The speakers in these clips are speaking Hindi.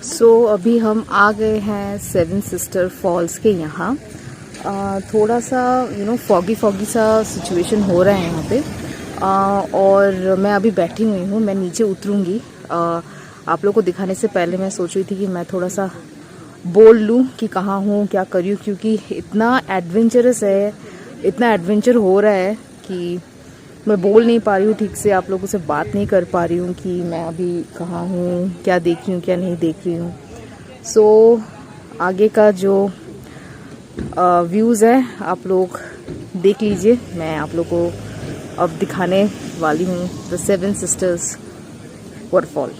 अभी हम आ गए हैं सेवन सिस्टर फॉल्स के यहाँ। थोड़ा सा फॉगी सा सिचुएशन हो रहा है यहाँ पे। और मैं अभी बैठी हुई हूँ, मैं नीचे उतरूँगी। आप लोगों को दिखाने से पहले मैं सोच रही थी कि मैं थोड़ा सा बोल लूँ कि कहाँ हूँ, क्या कर रही हूँ, क्योंकि इतना एडवेंचरस है, इतना एडवेंचर हो रहा है कि मैं बोल नहीं पा रही हूँ ठीक से, आप लोगों से बात नहीं कर पा रही हूँ कि मैं अभी कहाँ हूँ, क्या देख रही हूँ, क्या नहीं देख रही हूँ। आगे का जो व्यूज़ है आप लोग देख लीजिए। मैं आप लोगों को अब दिखाने वाली हूँ द सेवन सिस्टर्स वाटरफॉल।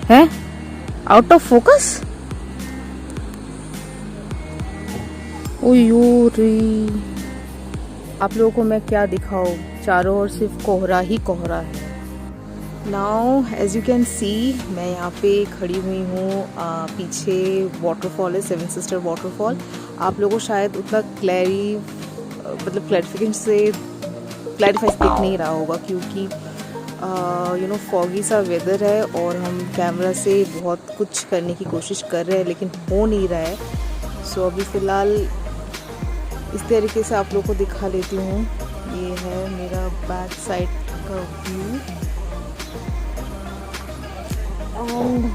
है आउट ऑफ फोकस। ओयो रे, आप लोगों को मैं क्या दिखाऊं, चारों ओर सिर्फ कोहरा ही कोहरा है। Now as you can see मैं यहाँ पे खड़ी हुई हूँ। पीछे वाटरफॉल है, सेवन सिस्टर वाटरफॉल। आप लोगों को शायद उतना क्लैरिफाई दिख नहीं रहा होगा, क्योंकि फॉगी सा वेदर है और हम कैमरा से बहुत कुछ करने की कोशिश कर रहे हैं लेकिन हो नहीं रहा है। अभी फ़िलहाल इस तरीके से आप लोगों को दिखा लेती हूँ। ये है मेरा बैक साइड का view and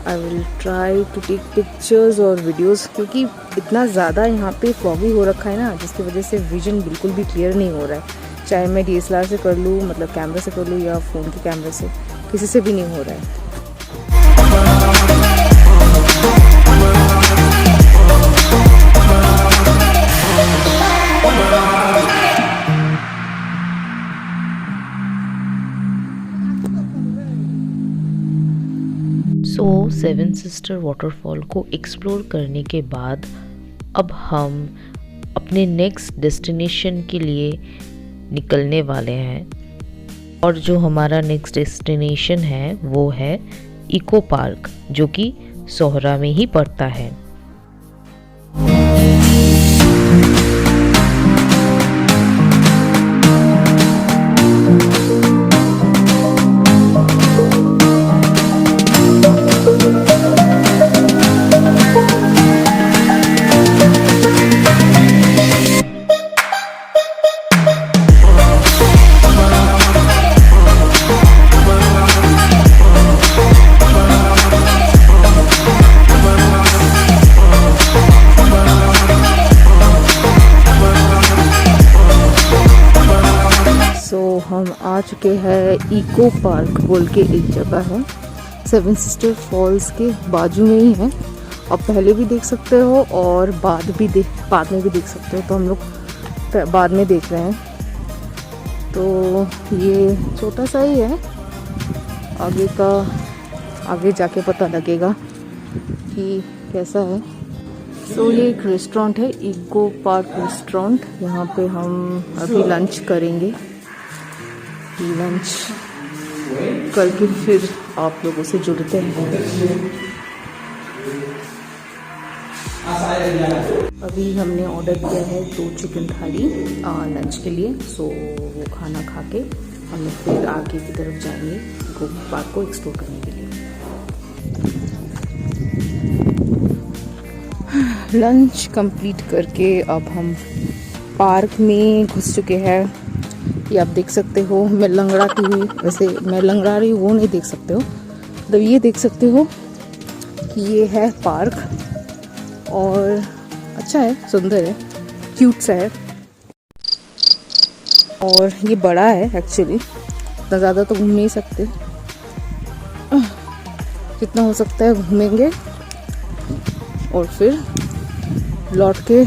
I will try to take pictures और वीडियोस, क्योंकि इतना ज़्यादा यहाँ पे फॉगी हो रखा है ना, जिसकी वजह से विजन बिल्कुल भी क्लियर नहीं हो रहा है। चाहे मैं DSLR से कर लूँ, मतलब कैमरा से कर लूँ, या फ़ोन के कैमरे से, किसी से भी नहीं हो रहा है। सेवन सिस्टर वाटरफॉल को एक्सप्लोर करने के बाद अब हम अपने नेक्स्ट डेस्टिनेशन के लिए निकलने वाले हैं। और जो हमारा नेक्स्ट डेस्टिनेशन है वो है इको पार्क, जो कि सोहरा में ही पड़ता है। हम आ चुके हैं इको पार्क बोल के एक जगह है, सेवन सिस्टर फॉल्स के बाजू में ही है। आप पहले भी देख सकते हो और बाद में भी देख सकते हो। तो हम लोग बाद में देख रहे हैं, तो ये छोटा सा ही है। आगे जाके पता लगेगा कि कैसा है। ये एक रेस्टोरेंट है, इको पार्क रेस्टोरेंट। यहाँ पे हम अभी लंच करेंगे। लंच करके फिर आप लोगों से जुड़ते हैं। अभी हमने ऑर्डर किया है 2 चिकन थाली लंच के लिए। वो खाना खा के हम फिर आगे की तरफ जाएंगे इको पार्क को एक्सप्लोर करने के लिए। लंच कंप्लीट करके अब हम पार्क में घुस चुके हैं। ये आप देख सकते हो, मैं लंगड़ाती हुई, वैसे मैं लंगड़ा रही हूँ वो नहीं देख सकते हो, तो ये देख सकते हो कि ये है पार्क और अच्छा है, सुंदर है, क्यूट सा है और ये बड़ा है एक्चुअली। इतना ज़्यादा तो घूम नहीं सकते, जितना हो सकता है घूमेंगे और फिर लौट के।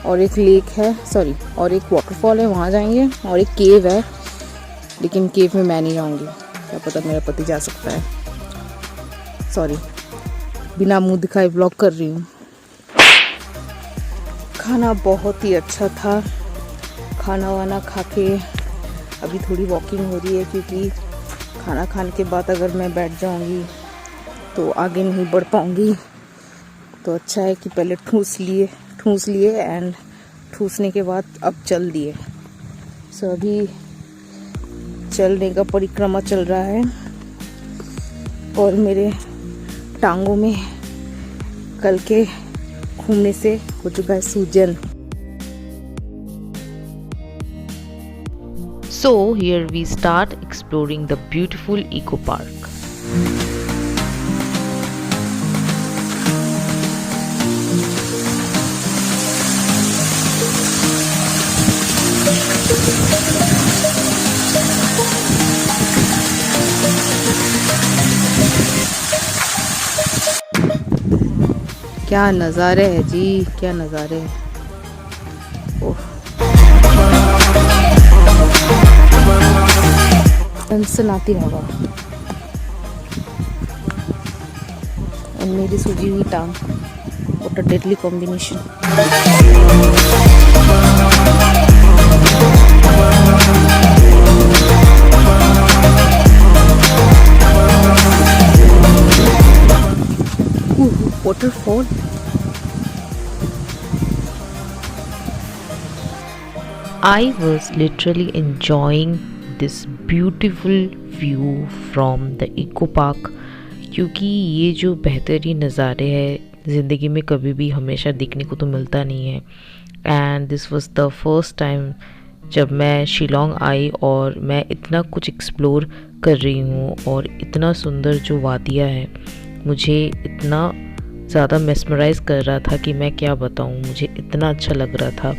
और एक लेक है, और एक वाटरफॉल है, वहाँ जाएंगे। और एक केव है, लेकिन केव में मैं नहीं जाऊँगी, क्या पता मेरा पति जा सकता है। बिना मुंह दिखाए व्लॉग कर रही हूँ। खाना बहुत ही अच्छा था। खाना वाना खा के अभी थोड़ी वॉकिंग हो रही है, क्योंकि खाना खाने के बाद अगर मैं बैठ जाऊंगी तो आगे नहीं बढ़ पाऊंगी। तो अच्छा है कि पहले ठूस लिए एंड ठूसने के बाद अब चल दिए। सो अभी चलने का परिक्रमा चल रहा है और मेरे टांगों में कल के घूमने से हो चुका है सूजन। So here we start exploring the beautiful eco park. क्या नज़ारे है जी, क्या नज़ारे है। ओह, सनसनाती हवा और मेरी सूजी हुई टांग, what a deadly combination. waterfall. I was literally enjoying this beautiful view from the eco park, क्योंकि ये जो बेहतरीन नज़ारे हैं ज़िंदगी में कभी भी हमेशा देखने को तो मिलता नहीं है। And this was the first time जब मैं शिलोंग आई और मैं इतना कुछ एक्सप्लोर कर रही हूँ, और इतना सुंदर जो वादियाँ हैं मुझे इतना ज़्यादा मेस्मराइज़ कर रहा था कि मैं क्या बताऊँ। मुझे इतना अच्छा लग रहा था,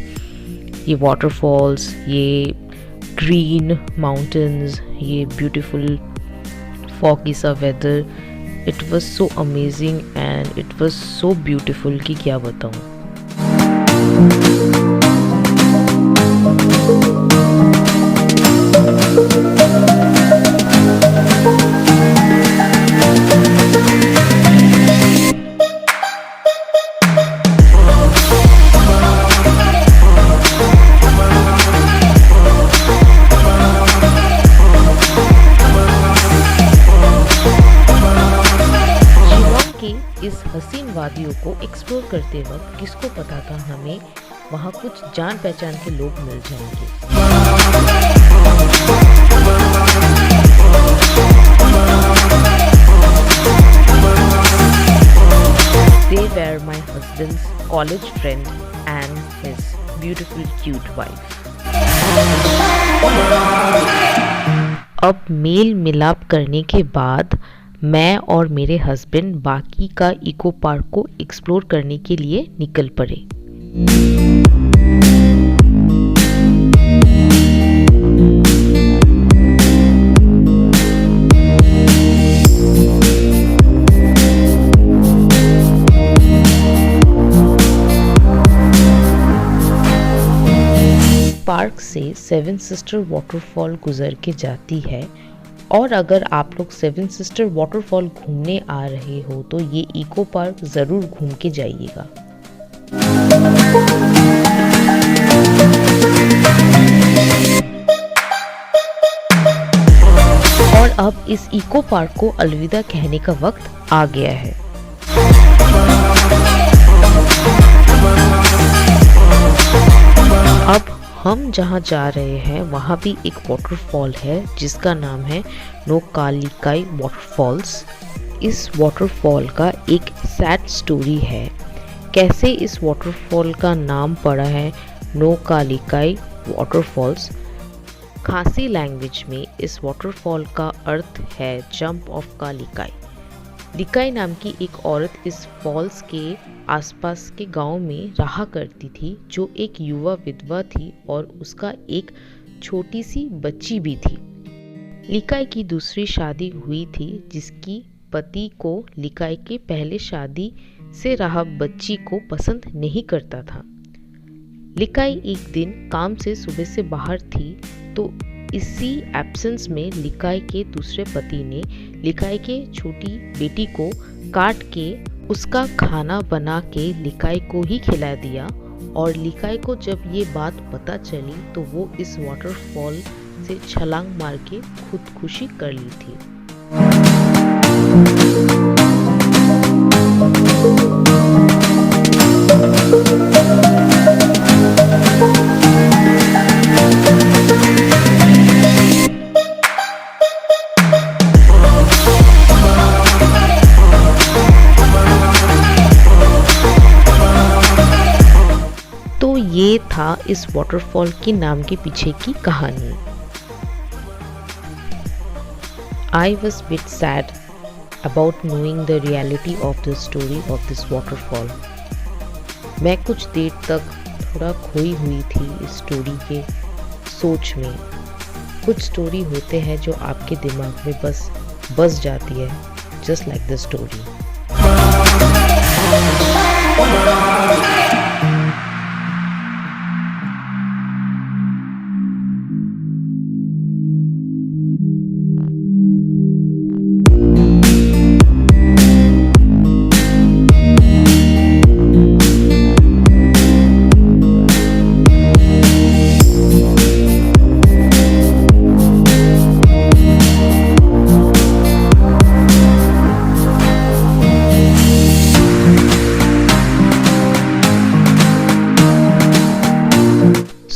ये वाटरफॉल्स, ये ग्रीन माउंटेन्स, ये ब्यूटीफुल फॉगी सा weather. It was so amazing and it was so beautiful कि क्या बताऊँ। इस हसीन वादियों को एक्सप्लोर करते वक्त किसको पता था हमें वहाँ कुछ जान पहचान के लोग मिल जाएंगे। They were my husband's college friend and his beautiful cute wife. अब मेल मिलाप करने के बाद मैं और मेरे हस्बैंड बाकी का इको पार्क को एक्सप्लोर करने के लिए निकल पड़े। पार्क से सेवन सिस्टर वाटरफॉल गुजर के जाती है, और अगर आप लोग सेवन सिस्टर वाटरफॉल घूमने आ रहे हो तो ये इको पार्क ज़रूर घूम के जाइएगा। और अब इस इको पार्क को अलविदा कहने का वक्त आ गया है। अब हम जहाँ जा रहे हैं वहाँ भी एक वाटरफॉल है जिसका नाम है नोकालिकाई वाटरफॉल्स। इस वाटरफॉल का एक सैड स्टोरी है। कैसे इस वाटरफॉल का नाम पड़ा है नोकालिकाई वाटरफॉल्स। खासी लैंग्वेज में इस वाटरफॉल का अर्थ है जंप ऑफ कालिकाई। लिकाई नाम की एक औरत इस फॉल्स के आसपास के गांव में रहा करती थी, जो एक युवा विधवा थी और उसका एक छोटी सी बच्ची भी थी। लिकाई की दूसरी शादी हुई थी, जिसकी पति को लिकाई के पहले शादी से रहा बच्ची को पसंद नहीं करता था। लिकाई एक दिन काम से सुबह से बाहर थी, तो इसी एब्सेंस में लिकाई के दूसरे पति ने लिकाई के छोटी बेटी को काट के उसका खाना बना के लिकाई को ही खिला दिया। और लिकाई को जब ये बात पता चली तो वो इस वाटरफॉल से छलांग मार के खुदकुशी कर ली थी। तो ये था इस वाटरफॉल के नाम के पीछे की कहानी। I was a bit sad about knowing the reality of the story of this waterfall. मैं कुछ देर तक थोड़ा खोई हुई थी इस स्टोरी के सोच में। कुछ स्टोरी होते हैं जो आपके दिमाग में बस जाती है, just like the story.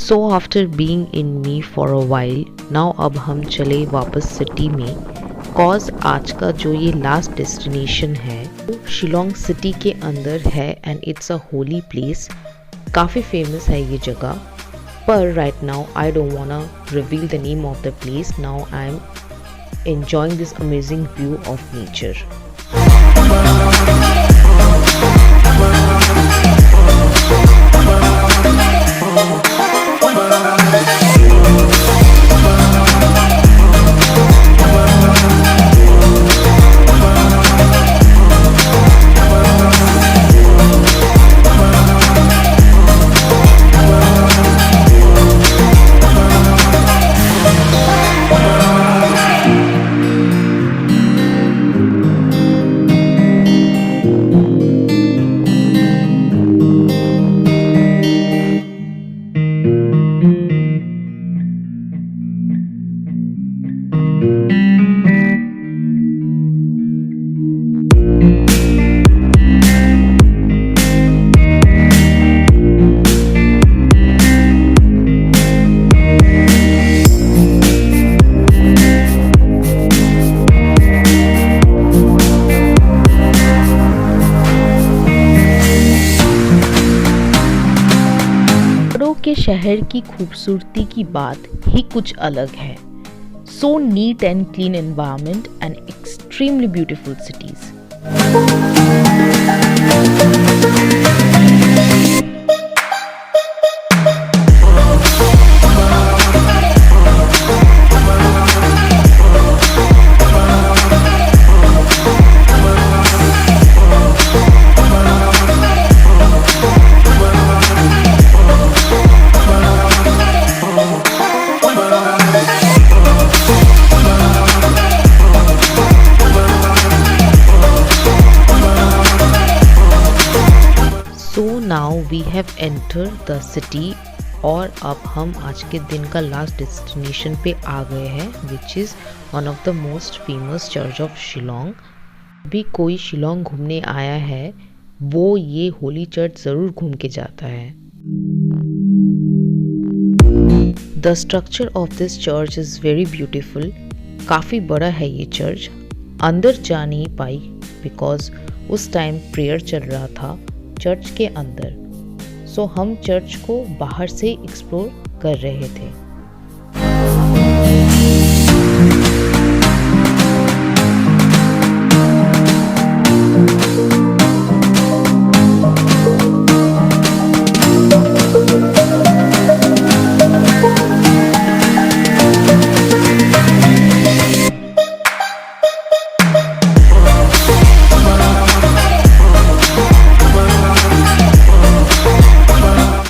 So after being in me for a while, now अब हम चले वापस सिटी में, cause आज का जो ये लास्ट डेस्टिनेशन है वो शिलोंग सिटी के अंदर है and it's a holy place. काफ़ी फेमस है ये जगह, पर right now I don't वांना reveal the name of the place. Now I am enjoying this amazing view of nature. के शहर की खूबसूरती की बात ही कुछ अलग है। So neat and clean environment and extremely beautiful cities. Now we have entered the city और अब हम आज के दिन का लास्ट डेस्टिनेशन पे आ गए हैं, which is one of the most famous church of Shillong. भी कोई शिलोंग घूमने आया है वो ये होली चर्च ज़रूर घूम के जाता है। The structure of this church is very beautiful। काफ़ी बड़ा है ये चर्च। अंदर जा नहीं पाई बिकॉज उस टाइम प्रेयर चल रहा था चर्च के अंदर, सो हम चर्च को बाहर से एक्सप्लोर कर रहे थे।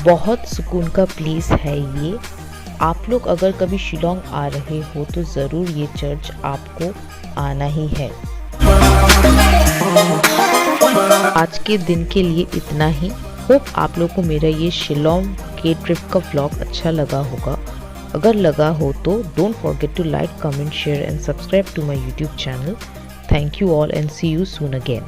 बहुत सुकून का प्लेस है ये। आप लोग अगर कभी शिलोंग आ रहे हो तो ज़रूर ये चर्च आपको आना ही है। आज के दिन के लिए इतना ही। होप आप लोग को मेरा ये शिलोंग के ट्रिप का व्लॉग अच्छा लगा होगा। अगर लगा हो तो don't forget to like, comment, share and subscribe to my YouTube channel. Thank you all and see you soon again.